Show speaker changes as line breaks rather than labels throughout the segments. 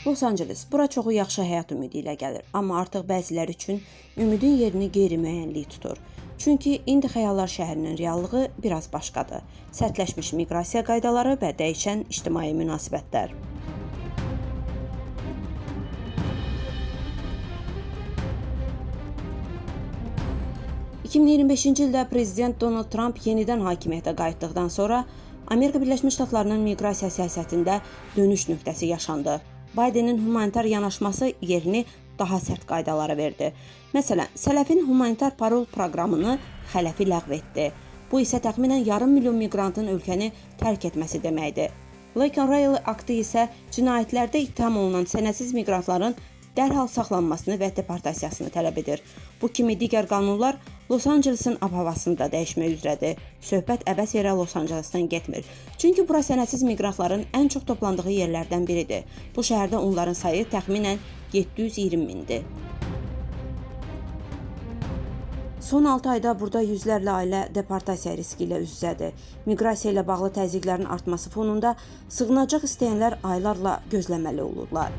Los Angeles, bura çoxu yaxşı həyat ümidi ilə gəlir, amma artıq bəziləri üçün ümidin yerini qeyri-müəyyənlik tutur. Çünki indi xəyallar şəhərinin reallığı biraz başqadır. Sərtləşmiş miqrasiya qaydaları və dəyişən ictimai münasibətlər. ...2025-ci ildə Prezident Donald Trump yenidən hakimiyyətə qayıtdıqdan sonra Amerika Birləşmiş Ştatlarının miqrasiya siyasətində dönüş nöqtəsi yaşandı. Bidenin humanitar yanaşması yerini daha sərt qaydalara verdi. Məsələn, Sələfin humanitar parol proqramını Xələfi ləğv etdi. Bu isə təxminən yarım milyon miqrantın ölkəni tərk etməsi deməkdir. Lakin Rayl aktı isə cinayətlərdə ittiham olunan sənədsiz miqrantların dərhal saxlanmasını və deportasiyasını tələb edir. Bu kimi digər qanunlar Los Ancelesin ab-havasını da dəyişmək üzrədir. Söhbət əbəs yerə Los Ancelesdən getmir. Çünki bura sənədsiz miqrantların ən çox toplandığı yerlərdən biridir. Bu şəhərdə onların sayı təxminən 720 mindir. Son 6 ayda burada yüzlərlə ailə deportasiya riski ilə üz-üzədir. Miqrasiya ilə bağlı təzyiqlərin artması fonunda sığınacaq istəyənlər aylarla gözləməli olurlar.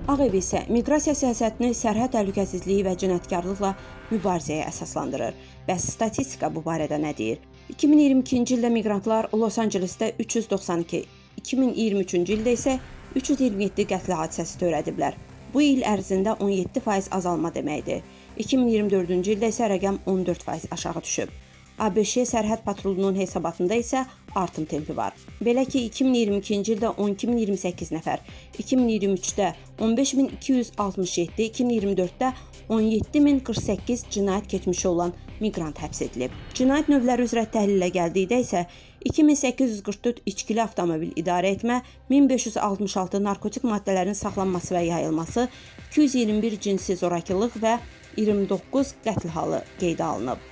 Ağ Ev isə miqrasiya siyasətini sərhəd təhlükəsizliyi və cinayətkarlıqla mübarizəyə əsaslandırır. Bəs statistika bu barədə nə deyir? 2022-ci ildə miqrantlar Los Ancelesdə 392, 2023-cü ildə isə 327 qətl hadisəsi törədiblər. Bu il ərzində 17% azalma deməkdir. 2024-cü ildə isə rəqəm 14% aşağı düşüb. ABŞ sərhəd patrulunun hesabatında isə artım tempi var. Belə ki, 2022-ci ildə 12028 nəfər, 2023-də 15267, 2024-də 17048 cinayət keçmişi olan miqrant həbs edilib. Cinayət növləri üzrə təhlilə gəldikdə isə 2844 içkili avtomobil idarə etmə, 1566 narkotik maddələrin saxlanması və yayılması, 221 cinsi zorakılıq və 29 qətl halı qeydə alınıb.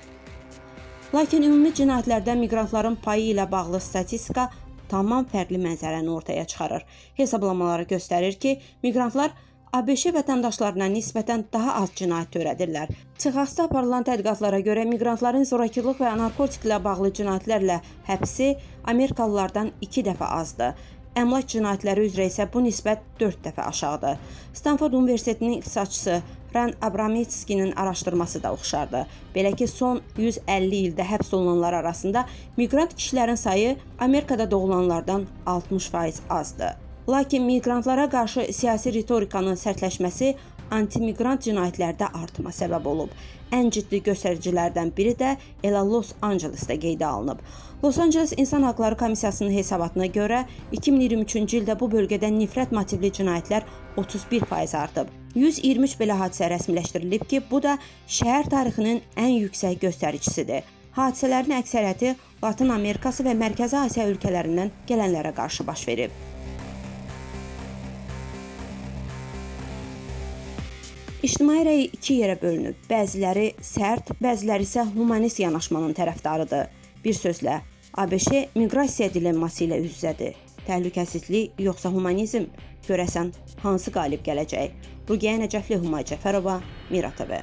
Lakin ümumi cinayətlərdə miqrantların payı ilə bağlı statistika tamam fərqli mənzərəni ortaya çıxarır. Hesablamaları göstərir ki, miqrantlar ABŞ vətəndaşlarına nisbətən daha az cinayət törədirlər. Texasda aparılan tədqiqatlara görə miqrantların zorakılıq və narkotiklə bağlı cinayətlərlə həbsi Amerikalılardan 2 dəfə azdır. Əmlak cinayətləri üzrə isə bu nisbət 4 dəfə aşağıdır. Stanford Universitetinin iqtisadçısı Ran Abramitskinin araşdırması da oxşardır. Belə ki, son 150 ildə həbs olunanlar arasında miqrant kişilərin sayı Amerikada doğulanlardan 60% azdır. Lakin miqrantlara qarşı siyasi ritorikanın sərtləşməsi anti-miqrant cinayətlərdə artma səbəb olub. Ən ciddi göstəricilərdən biri də elə Los Ancelesdə qeydə alınıb. Los Angeles İnsan Haqları Komissiyasının hesabatına görə 2023-cü ildə bu bölgədə nifrət motivli cinayətlər 31% artıb. 123 belə hadisə rəsmiləşdirilib ki, bu da şəhər tarixinin ən yüksək göstəricisidir. Hadisələrin əksəriyyəti Latın Amerikası və Mərkəzi Asiya ölkələrindən gələnlərə qarşı baş verib. İctimai rəy iki yerə bölünüb. Bəziləri sərt, bəziləri isə humanist yanaşmanın tərəfdarıdır. Bir sözlə, ABŞ miqrasiya dilemması ilə üz-üzədir. Təhlükəsizlik yoxsa humanizm? Görəsən hansı qalib gələcək? Ruqiyyə Nəcəfli, Humay Cəfərova, Mira TV.